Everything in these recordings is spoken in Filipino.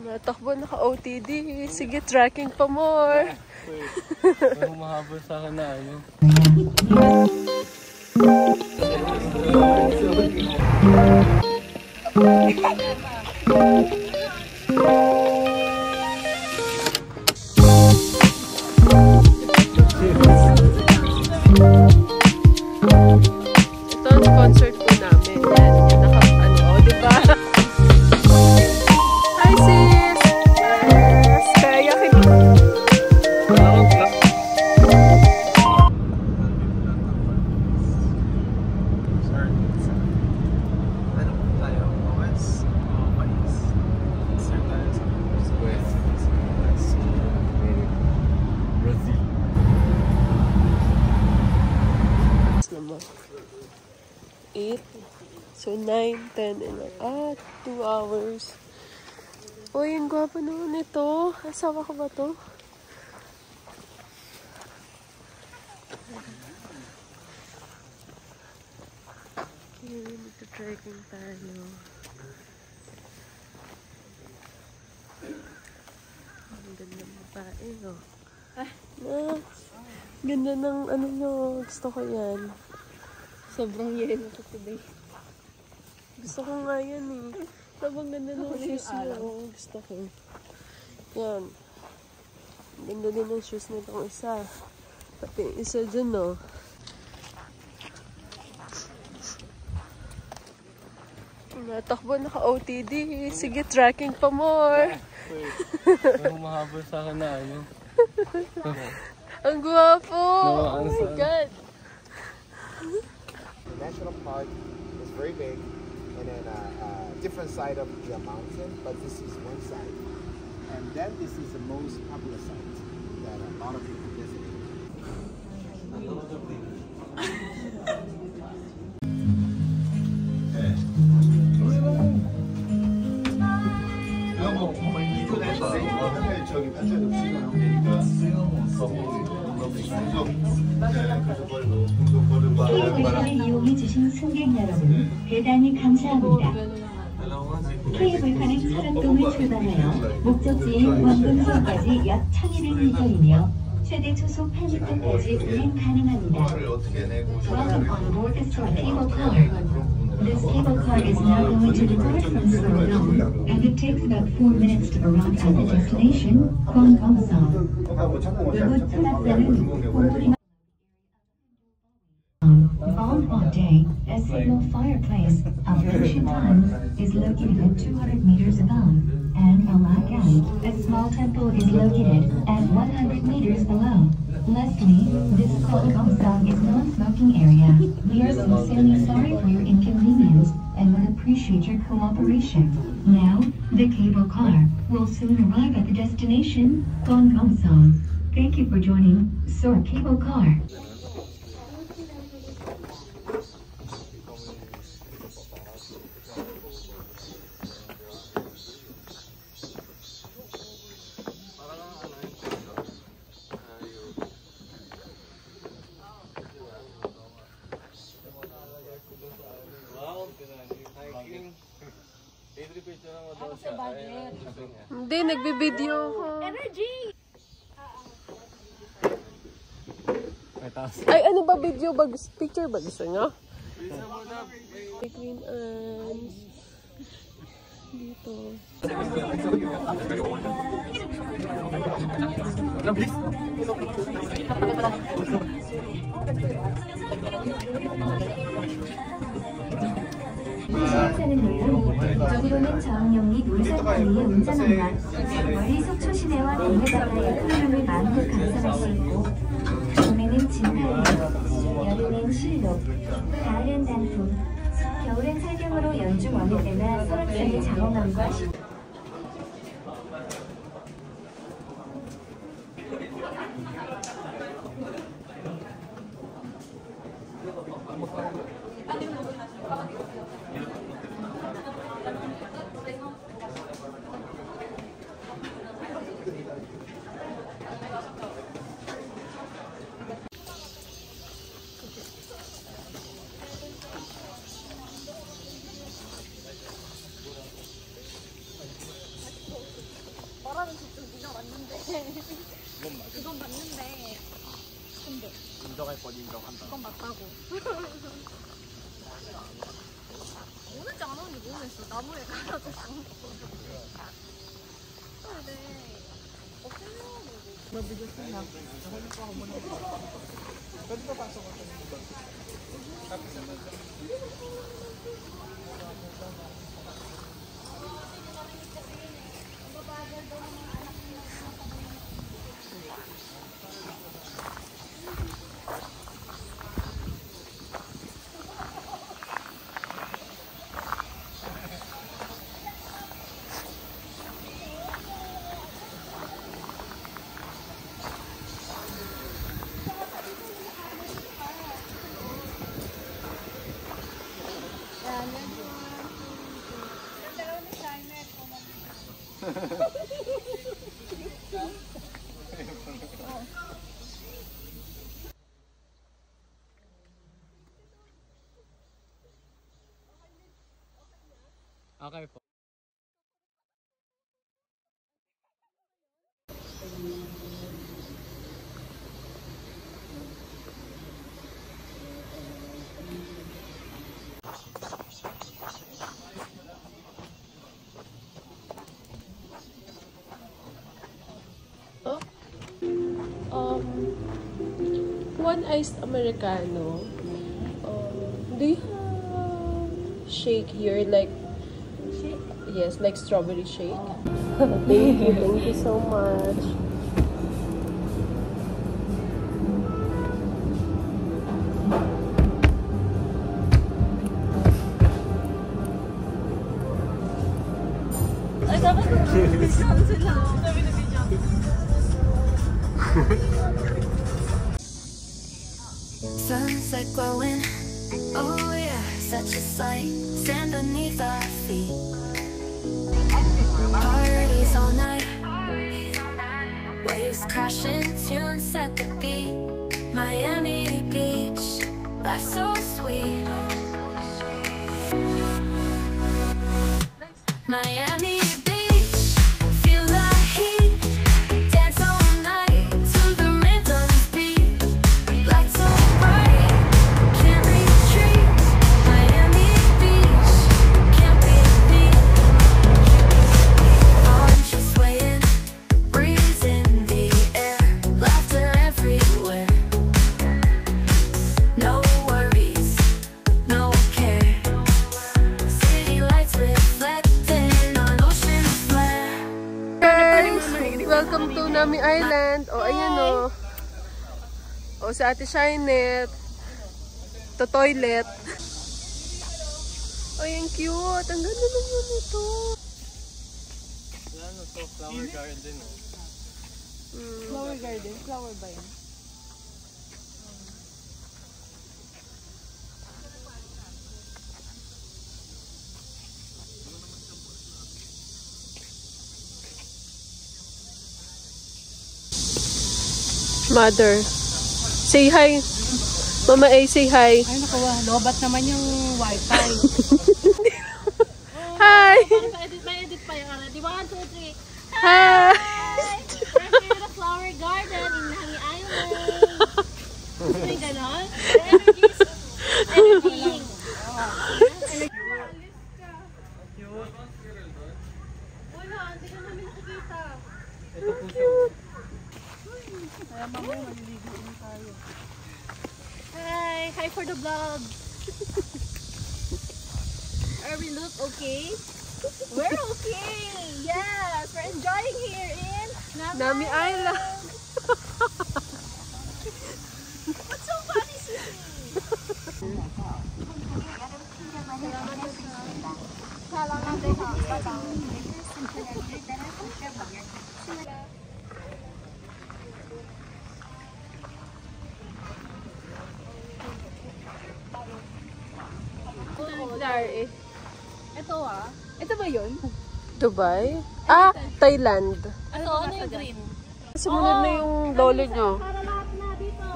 Natakbo, naka-OTD. Sige, tracking pa more. Parang mahabol sa akin na ano. Ito ang concert po namin. Yan, yung naka-ano, diba? Hi, sis! Yes! Kaya naman. 8. So, 9, 10, 11. 2 hours. Uy, ang gwapo naman ito. Asawa ko ba to? Okay, nagta-trekking tayo. Ang ganda ng babae, no? Ganda ng ano nyo. Gusto ko yan. Sobrang yelo ko today. Gusto ko nga yan eh. Sabang ganda ng shoes mo. Gusto ko. Yan. Ganda din ng shoes nitong isa. Pati isa dun, no? Natakbo, naka-OTD. Sige, tracking pa more. Parang mahabol sa akin na ano. Ang gwapo! No, Oh my God! The national park is very big, and then different side of the mountain, but this is one side. And then this is the most popular site that a lot of people visit. 케이블카를 이용해주신 승객 여러분, 대단히 감사합니다. 케이블카는 사랑동을 출발하여 목적지인 원금성까지 약 1200m이며 최대 초속 8m까지 운행 가능합니다. Welcome on board the Soar cable car. This cable car is now going to depart from Soar Dome, and it takes about 4 minutes to arrive at the destination, Gyeonggang-song. 이곳 탈락자는 공물이 On Hot Day, a signal fireplace of ancient times is located at 200 meters above, and Alagan, a small temple is located at 100 meters below. Lastly, this Gyeonggang-song is non-smoking area. We are sincerely sorry for your inconvenience and would appreciate your cooperation. Now, the cable car will soon arrive at the destination, Gyeonggang-song. Thank you for joining Soar Cable Car. Hindi, nagbibideo ko. Energy! Ay, ano ba video ba? Picture ba gusto nyo? Queen Anne's. Dito. 이쪽으로는 저항용리 놀자거리에 운전한다. 멀리 속초 시내와 동해 바다의 풍경을 마음껏 감상할 수 있고, 봄에는 진달래, 여름엔 실록, 가을엔 단풍, 겨울엔 살경으로 연중 어느 때나 설악산의 장엄함과 그건 맞는데. 근데 그건 맞다고. 오는지 안 오는지 모르겠어. 나무에 갈라졌어. 근데 Okay po. One iced Americano. Do you have shake here? Like, yes, like strawberry shake. Thank you so much. Ay, dapat nag-video sila. Sabi na video. Sunset glowing, oh yeah, such a sight. Stand beneath our feet. Parties all night, waves crashing, tunes set the beat. Miami Beach, life so sweet. Miami Beach, feel the heat. Dance all night to the rhythm's beat. Lights so bright, can't retreat. Miami Beach, can't be beat. Arms just swaying, breeze in the air. Laughter everywhere. No worries, no care. City lights reflecting on ocean flare. Guys, welcome to Nami Island. O, ayan o. O, sa Ate Shynet. To toilet. O, yung cute. Ang ganda naman ito. Ano to? Flower garden oh. Flower garden? Flower ba yun? Mother. Say hi. Mama A, say hi. Ay, nakuha. Lobat naman yung wifi. Hi! May edit pa yung already. 1, 2, 3. Hi! We're here at the flower garden in Langi Island. May ganon? Energy. Wala, hindi ka namin nakikita. Ito po siya. Kaya mamaya maliligo na tayo. Hi! Hi for the vlog! Are we look okay? We're okay! Yes! We're enjoying here in Nami Island. What's so funny, sweetie? Ito ah. Ito ba yun? Dubai? Ah, Thailand. Ito, ano yung green? Sumunod na yung lolo nyo. Para lahat na dito.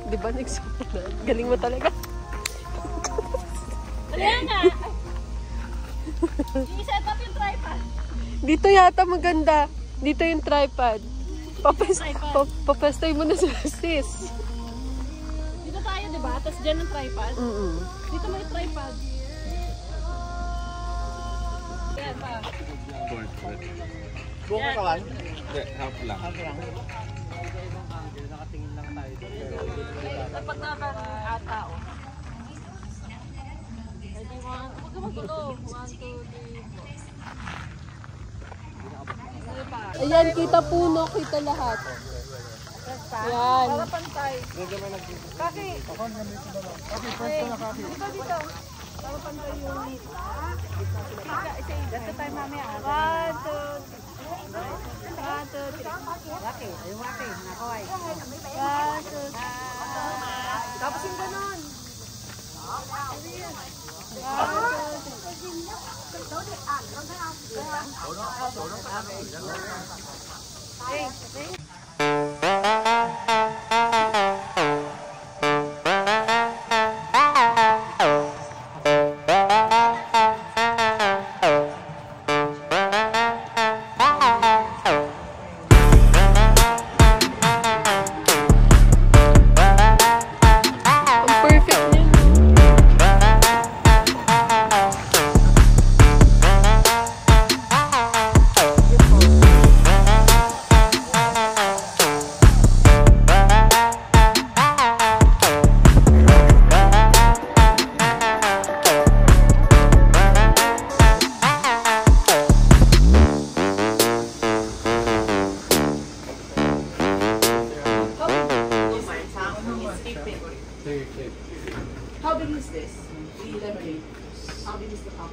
Di ba nagsumunod? Galing mo talaga. Kaya nga. I-set up yung tripod. Dito yata maganda. Dito yung tripod. Papastay mo na sa sis. Dito tayo, di ba? Tapos dyan ang tripod. Dito may tripod. Yan pa. Buka ka lang? Hindi, half lang. Nakatingin lang tayo. Dapat na ba ata, oh. Pwede huwag ka magtulo. 1, 2, 3, 4. Ayan, kita puno, kita lahat. Yan. Para pantay. Kaki. Dito. Para pantay yung... Dito tayo mamaya. 1, 2, 3. 1, 2, 3. Waki. Ayun waki. Nakoy. 1, 2, 3. Tapos yung ganon. 1, 2, 3. How big is this? The lemonade. How big is the cup?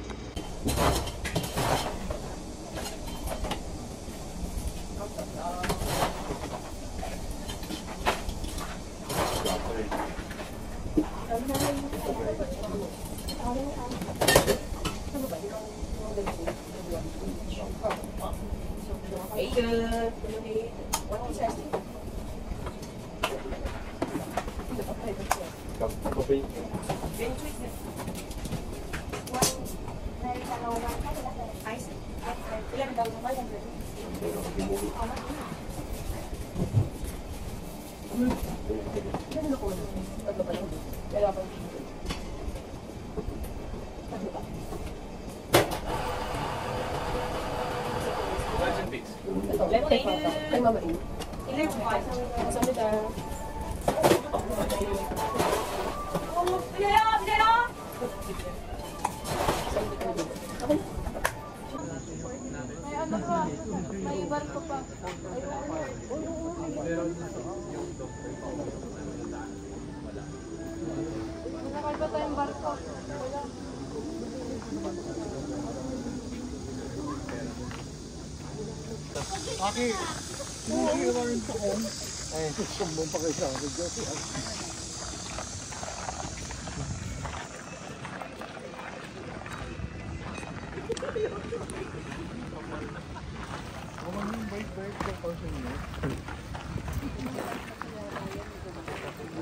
May barko pa. Nakal pa tayong barko. Wala. Aki, hindi ka rin sa kon. Ay, sumbong pa kayo sa akin.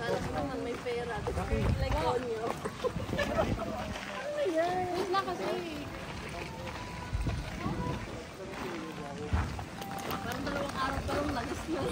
Alam ko naman may pera. Like on you. Ano yan? Wait lang kasi. Parang 2 araw pa lang lagis na.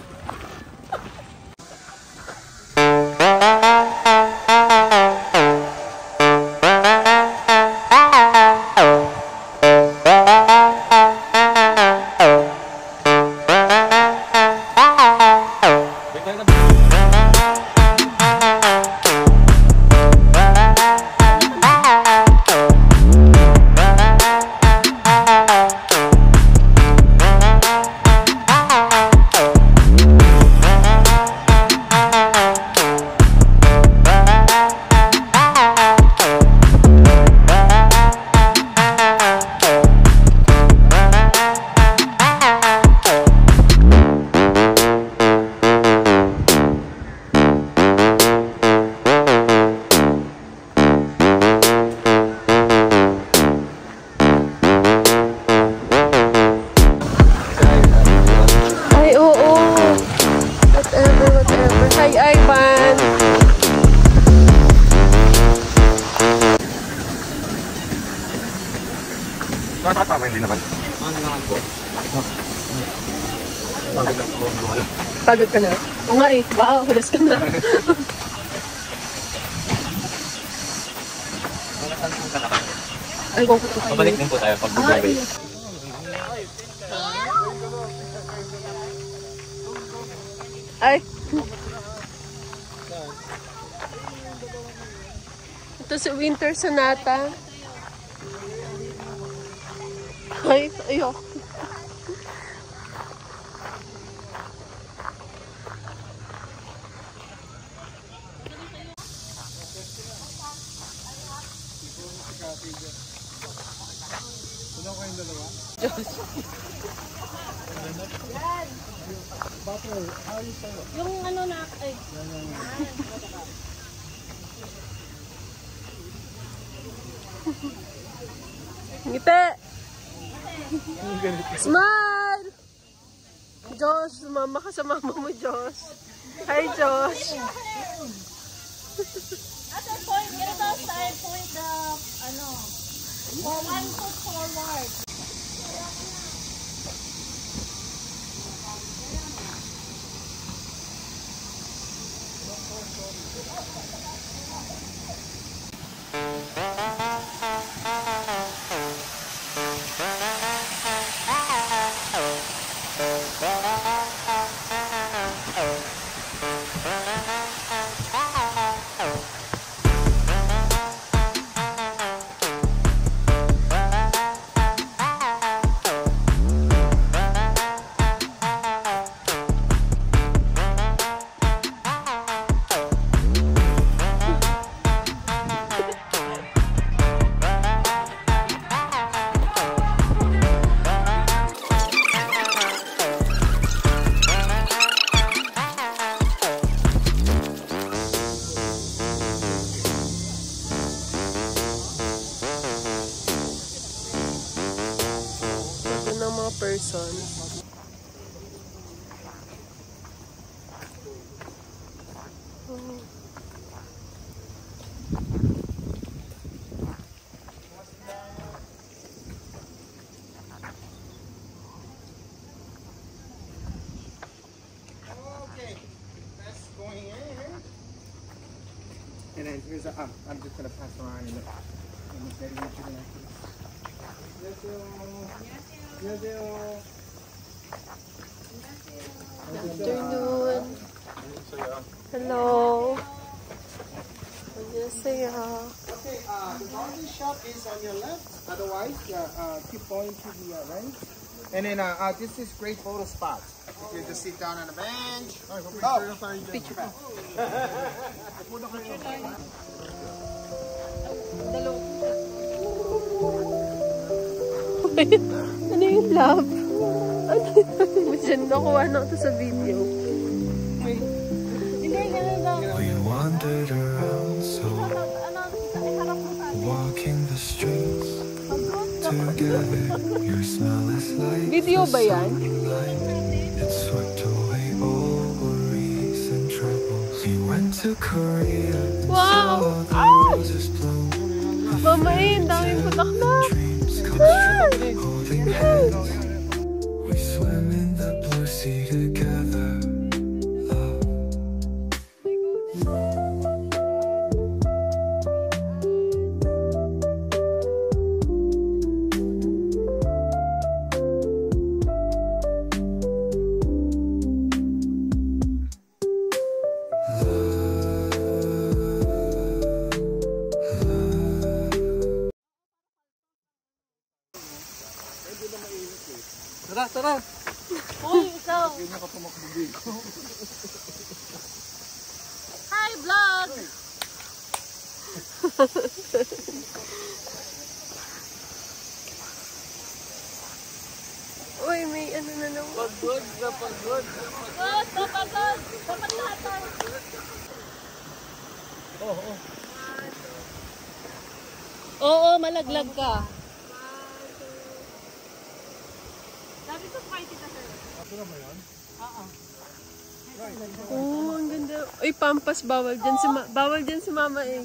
Nakakatawa hindi naman. naman po. Pagod ka na? Oo nga eh. Wow, hulas ka na. Ay, kung puto kayo. Pabalik din po tayo pag bubay. Ay. Ito si Winter Sonata. Ay, ayok. Yung ano na, ay. Ngiti! Smile! Josh, sumama ka sa mama mo, Josh. Hi, Josh. At a point, ganito style, point the, ano, 1 foot forward. Person. Okay, that's going in. And then here's a, I'm just going to pass around and get into the next one. Afternoon. Hello. Okay, the laundry shop is on your left. Otherwise, keep going to the right. And then this is great photo spot. If you just sit down on a bench. Picture. Ano yung love? Ano yung dyan? Nakuha na ito sa video. We wandered around so walking the streets together. Your smell is like Video ba yan? it swept away all worries and troubles. We went to Korea and Wow! saw the roses bloom. Mama eh, ang daming bulaklak. Dreams come true, holding hands. We swim in the blue sea together. Love. Tara, tara! Uy, ikaw. Hi, vlog! Uy, may ano na naman. Pagod na pagod. Good, kapagod. Dapat lahat tayo. Oo, malaglag ka. Sabi ko party ka, sir. Oh, ang ganda. Uy, pampas, bawal dyan si mama eh.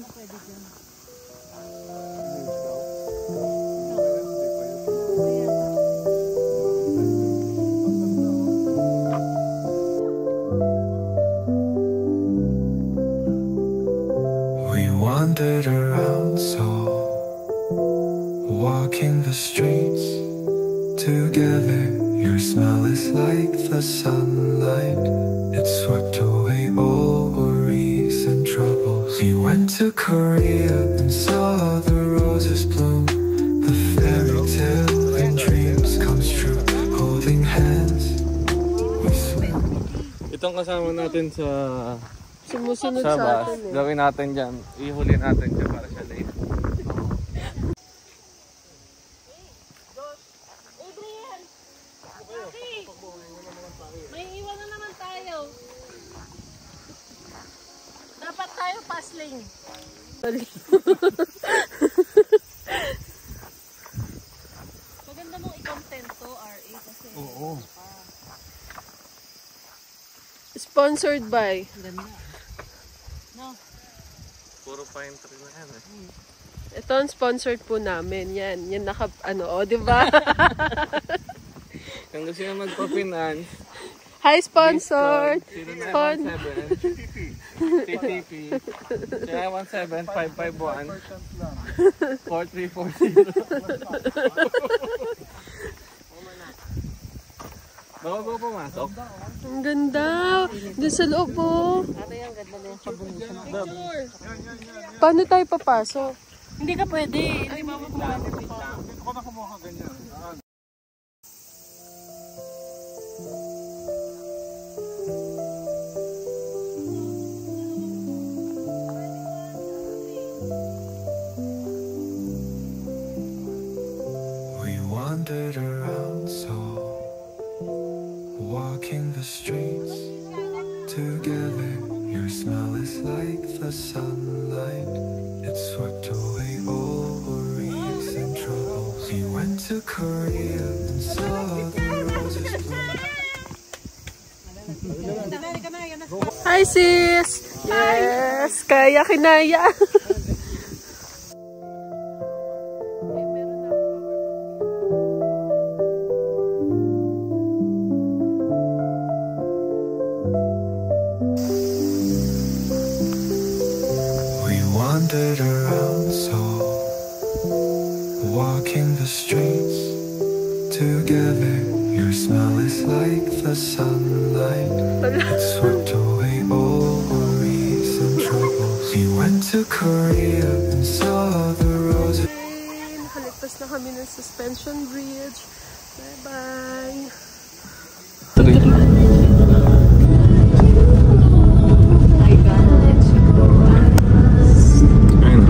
walking the streets together. Your smell is like the sunlight. It swept away all worries and troubles. We went to Korea and saw the roses bloom. The fairy tale and dreams comes true. Holding hands, we swim. Itong kasama natin sa Sumusunod bus, sa atin eh. gawin natin dyan. Ihuli natin dyan para siya late. Adrian! May iwan na naman tayo. Dapat tayo pasling. Maganda mong i-content to, RA, kasi... Oo. Sponsored by. Ganda. No. Puro pine tree na yan eh. Ito ang sponsored po namin. Yan. Yan naka, di ba? Kung gusto nyo magpa-finance, Hi, sponsored! Spon 0917 TTP 017-551-4340. Baka ba pumasok? Ang ganda! Doon sa loob po. Paano tayo papasok? Hindi ka pwede. Hindi mo We wandered around so, walking the streets together. Your smell is like the sunlight. It swept away all worries and troubles. We went to Korea and saw the roses bloom. Hi, sis! Yes! Kaya kinaya! We wandered around so, walking the streets together. Your smell is like the sunlight. It swept away all worries and troubles. We went to Korea and saw the roses. Nakaligtas na kami ng suspension bridge. Bye-bye! Ayun.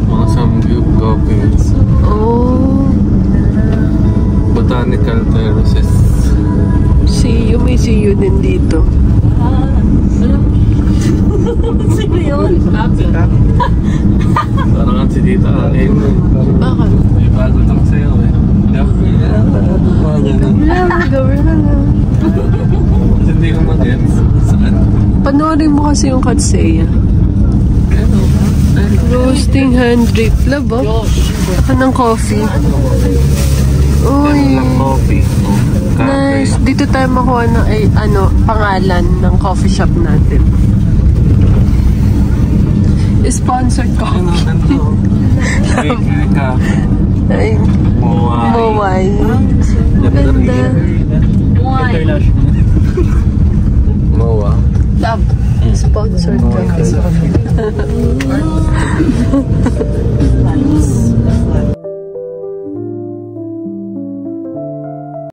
Mga samgyup coffee. Oh! Botanical terraces. May see you din dito. Sino yun? Parang ang si Tita Akin. Bakit? May bago tong sa'yo eh. Gawin na lang. Kasi hindi ko mag-gets. Saan? Panoorin mo kasi yung Katseya. Roasting hand drip. Labo? Saka ng coffee. Uy. Coffee. Nice. Dito tayo makuha ng pangalan ng coffee shop natin. Sponsored coffee. Bakery cafe. Ay, Mowai. Ganda. Mowa. Love. Sponsored coffee.